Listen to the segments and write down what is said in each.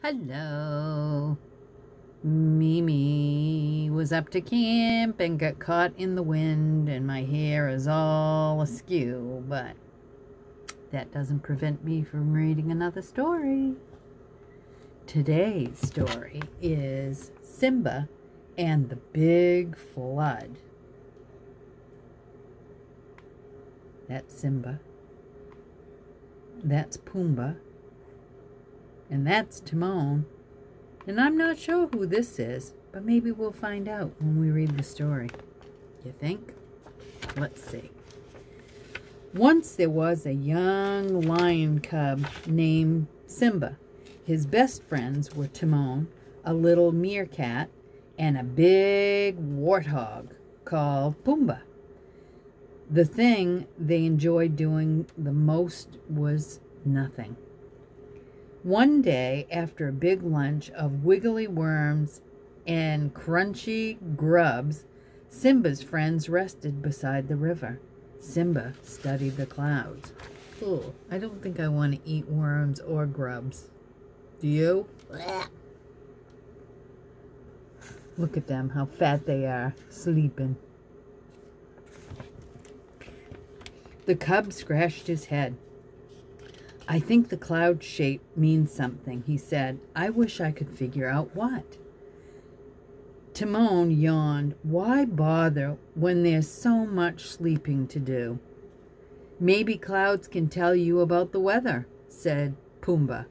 Hello. Mimi was up to camp and got caught in the wind, and my hair is all askew, but that doesn't prevent me from reading another story. Today's story is Simba and the Big Flood. That's Simba. That's Pumbaa. And that's Timon. And I'm not sure who this is, but maybe we'll find out when we read the story. You think? Let's see. Once there was a young lion cub named Simba. His best friends were Timon, a little meerkat, and a big warthog called Pumbaa. The thing they enjoyed doing the most was nothing. One day, after a big lunch of wiggly worms and crunchy grubs, Simba's friends rested beside the river. Simba studied the clouds. Oh, I don't think I want to eat worms or grubs. Do you? Look at them, how fat they are, sleeping. The cub scratched his head. I think the cloud shape means something, he said. I wish I could figure out what. Timon yawned. Why bother when there's so much sleeping to do? Maybe clouds can tell you about the weather, said Pumbaa.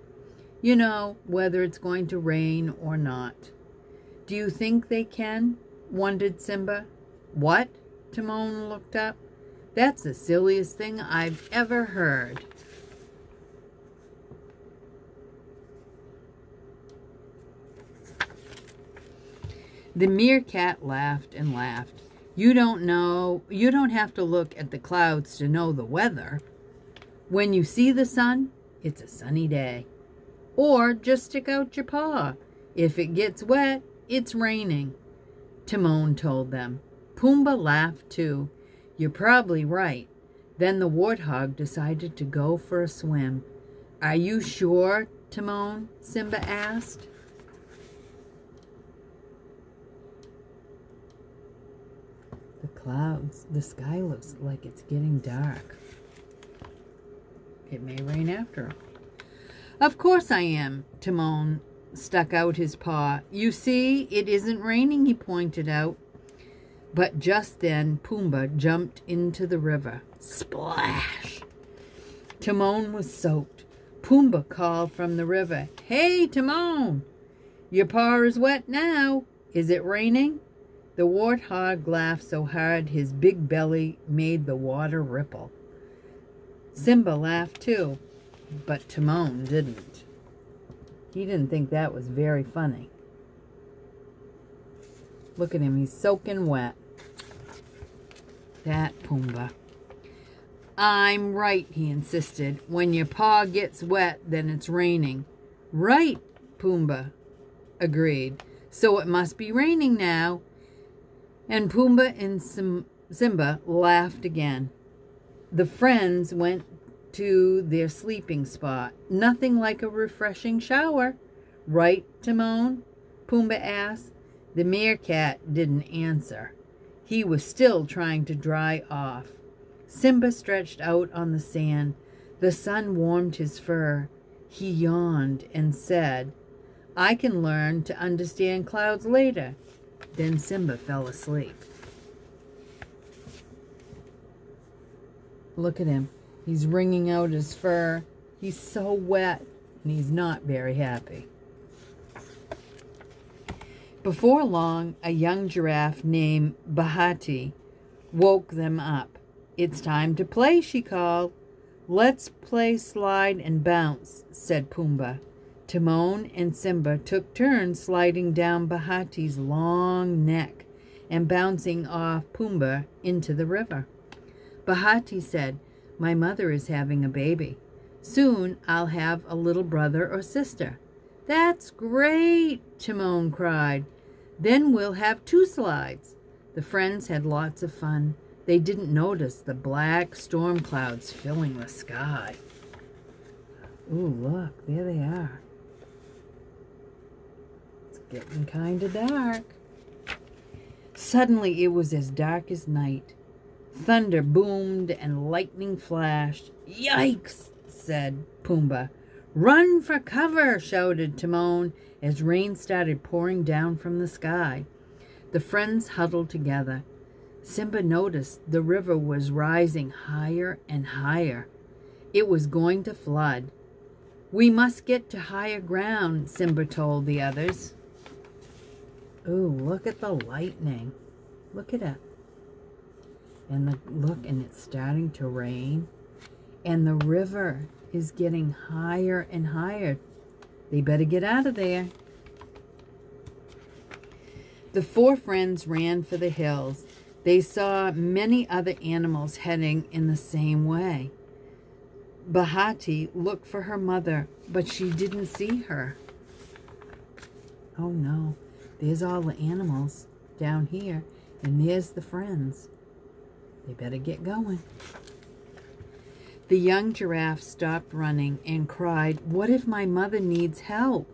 You know, whether it's going to rain or not. Do you think they can? Wondered Simba. What? Timon looked up. That's the silliest thing I've ever heard. The meerkat laughed and laughed. You don't have to look at the clouds to know the weather. When you see the sun, it's a sunny day. Or just stick out your paw. If it gets wet, it's raining. Timon told them. Pumbaa laughed too. You're probably right. Then the warthog decided to go for a swim. Are you sure, Timon? Simba asked. Clouds. The sky looks like it's getting dark. It may rain after all. Of course I am. Timon stuck out his paw. You see, it isn't raining, he pointed out. But just then, Pumbaa jumped into the river. Splash! Timon was soaked. Pumbaa called from the river. Hey, Timon! Your paw is wet now. Is it raining? The warthog laughed so hard his big belly made the water ripple. Simba laughed too, but Timon didn't. He didn't think that was very funny. Look at him, he's soaking wet. That Pumbaa. I'm right, he insisted. When your paw gets wet, then it's raining. Right, Pumbaa agreed. So it must be raining now. And Pumbaa and Simba laughed again. The friends went to their sleeping spot. Nothing like a refreshing shower. Right, Timon? Pumbaa asked. The meerkat didn't answer. He was still trying to dry off. Simba stretched out on the sand. The sun warmed his fur. He yawned and said, I can learn to understand clouds later. Then Simba fell asleep. Look at him. He's wringing out his fur. He's so wet, and he's not very happy. Before long, a young giraffe named Bahati woke them up. It's time to play, she called. Let's play slide and bounce, said Pumbaa. Timon and Simba took turns sliding down Bahati's long neck and bouncing off Pumbaa into the river. Bahati said, My mother is having a baby. Soon I'll have a little brother or sister. That's great, Timon cried. Then we'll have 2 slides. The friends had lots of fun. They didn't notice the black storm clouds filling the sky. Ooh, look, there they are. getting kind of dark. Suddenly it was as dark as night. Thunder boomed and lightning flashed. "Yikes!" said Pumbaa. "Run for cover!" shouted Timon as rain started pouring down from the sky. The friends huddled together. Simba noticed the river was rising higher and higher. It was going to flood. "We must get to higher ground," Simba told the others. Ooh, look at the lightning. Look at it. And and it's starting to rain. And the river is getting higher and higher. They better get out of there. The four friends ran for the hills. They saw many other animals heading in the same way. Bahati looked for her mother, but she didn't see her. Oh no, there's all the animals down here, and there's the friends. They better get going. The young giraffe stopped running and cried, "What if my mother needs help?"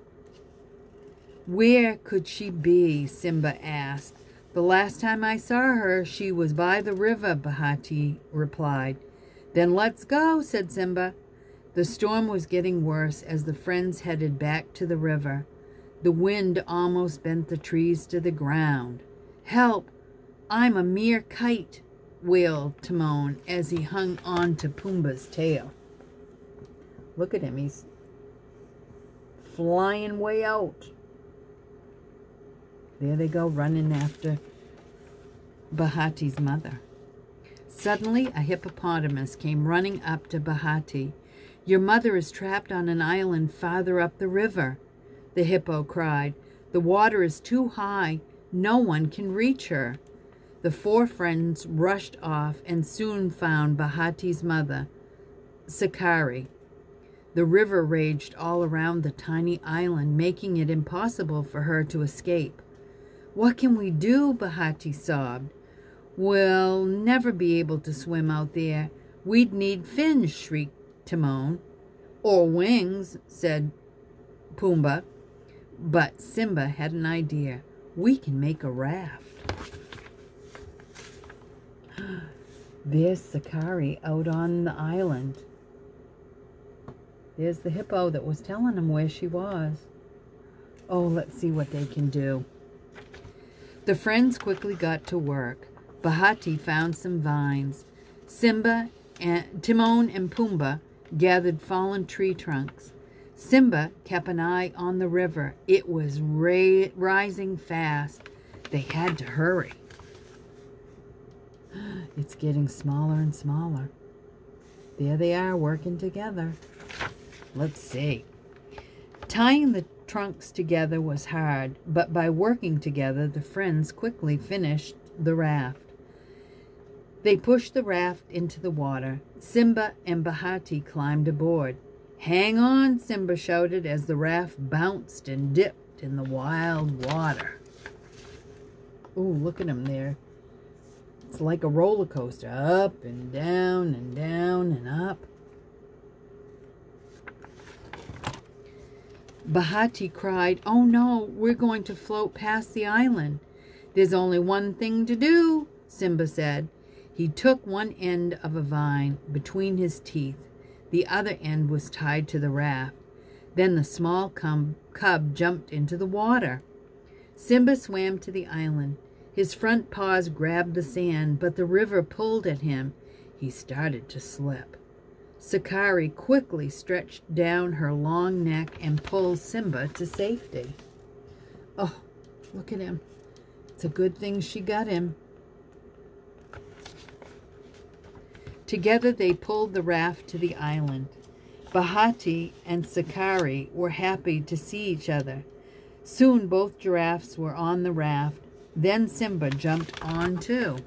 "Where could she be?" Simba asked. "The last time I saw her, she was by the river," Bahati replied. "Then let's go," said Simba. The storm was getting worse as the friends headed back to the river. The wind almost bent the trees to the ground. "Help! I'm a mere kite," wailed Timon as he hung on to Pumbaa's tail. Look at him, he's flying way out. There they go, running after Bahati's mother. Suddenly, a hippopotamus came running up to Bahati. "Your mother is trapped on an island farther up the river," the hippo cried. "The water is too high. No one can reach her." The four friends rushed off and soon found Bahati's mother, Sakari. The river raged all around the tiny island, making it impossible for her to escape. "What can we do?" Bahati sobbed. "We'll never be able to swim out there. We'd need fins," shrieked Timon. "Or wings," said Pumbaa. But Simba had an idea. "We can make a raft." There's Sakari out on the island. There's the hippo that was telling them where she was. Oh, let's see what they can do. The friends quickly got to work. Bahati found some vines. Timon and Pumbaa gathered fallen tree trunks. Simba kept an eye on the river. It was rising fast. They had to hurry. It's getting smaller and smaller. There they are, working together. Let's see. Tying the trunks together was hard, but by working together, the friends quickly finished the raft. They pushed the raft into the water. Simba and Bahati climbed aboard. "Hang on," Simba shouted as the raft bounced and dipped in the wild water. Ooh, look at them there. It's like a roller coaster, up and down and down and up. Bahati cried, "Oh no, we're going to float past the island." "There's only one thing to do," Simba said. He took one end of a vine between his teeth. The other end was tied to the raft. Then the small cub jumped into the water. Simba swam to the island. His front paws grabbed the sand, but the river pulled at him. He started to slip. Sakari quickly stretched down her long neck and pulled Simba to safety. Oh, look at him. It's a good thing she got him. Together they pulled the raft to the island. Bahati and Sakari were happy to see each other. Soon both giraffes were on the raft. Then Simba jumped on too.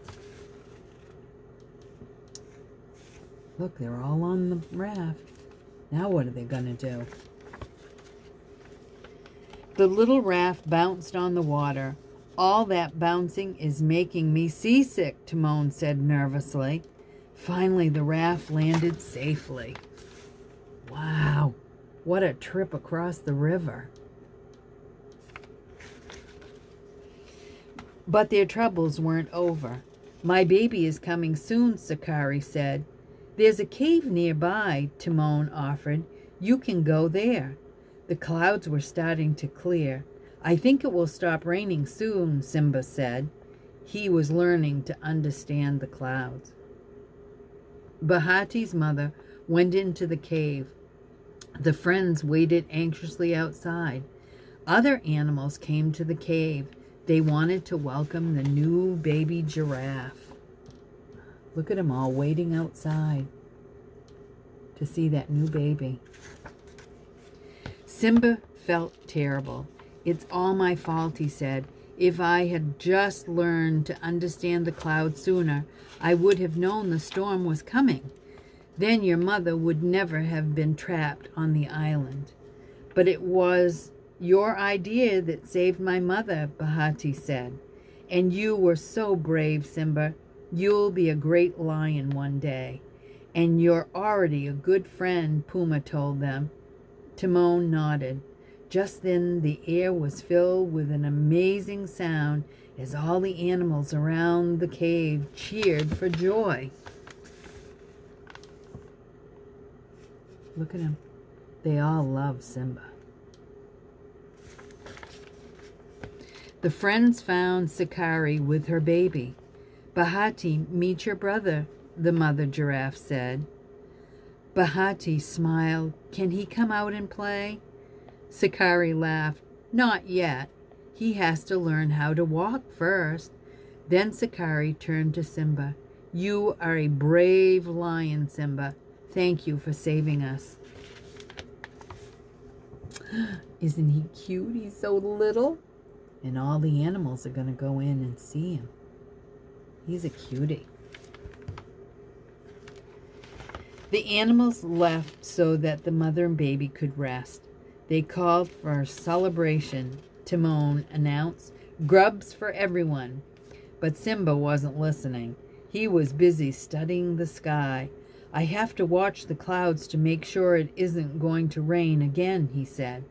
Look, they're all on the raft. Now what are they going to do? The little raft bounced on the water. "All that bouncing is making me seasick," Timon said nervously. Finally, the raft landed safely. Wow, what a trip across the river. But their troubles weren't over. My baby is coming soon, Sakari said. There's a cave nearby, Timon offered. You can go there. The clouds were starting to clear. I think it will stop raining soon, Simba said. He was learning to understand the clouds. Bahati's mother went into the cave. The friends waited anxiously outside. Other animals came to the cave. They wanted to welcome the new baby giraffe. Look at them all waiting outside to see that new baby. Simba felt terrible. It's all my fault, he said. If I had just learned to understand the clouds sooner, I would have known the storm was coming. Then your mother would never have been trapped on the island. But it was your idea that saved my mother, Bahati said. And you were so brave, Simba. You'll be a great lion one day. And you're already a good friend, Puma told them. Timon nodded. Just then the air was filled with an amazing sound as all the animals around the cave cheered for joy. Look at them. They all love Simba. The friends found Sakari with her baby. Bahati, meet your brother, the mother giraffe said. Bahati smiled. Can he come out and play? Sakari laughed. Not yet. He has to learn how to walk first. Then Sakari turned to Simba. You are a brave lion, Simba. Thank you for saving us. Isn't he cute? He's so little. And all the animals are going to go in and see him. He's a cutie. The animals left so that the mother and baby could rest. They called for a celebration. Timon announced, grubs for everyone. But Simba wasn't listening. He was busy studying the sky. I have to watch the clouds to make sure it isn't going to rain again, he said.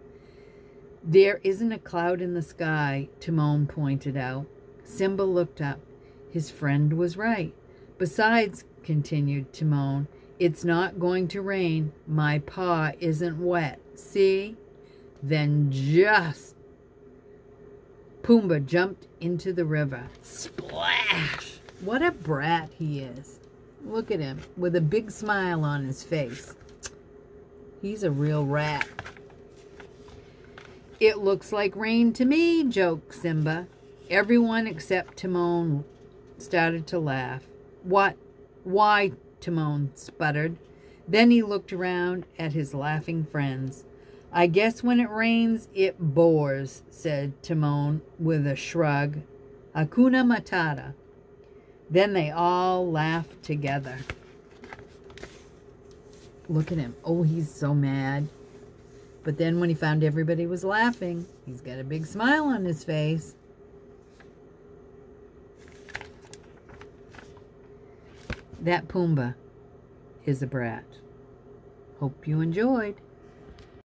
There isn't a cloud in the sky, Timon pointed out. Simba looked up. His friend was right. Besides, continued Timon, it's not going to rain. My paw isn't wet. See? Then just Pumbaa jumped into the river. Splash! What a brat he is. Look at him with a big smile on his face. He's a real rat. It looks like rain to me, joked Simba. Everyone except Timon started to laugh. What? Why? Timon sputtered. Then he looked around at his laughing friends. I guess when it rains, it bores, said Timon with a shrug. Hakuna Matata. Then they all laughed together. Look at him. Oh, he's so mad. But then when he found everybody was laughing, he's got a big smile on his face. That Pumbaa is a brat. Hope you enjoyed.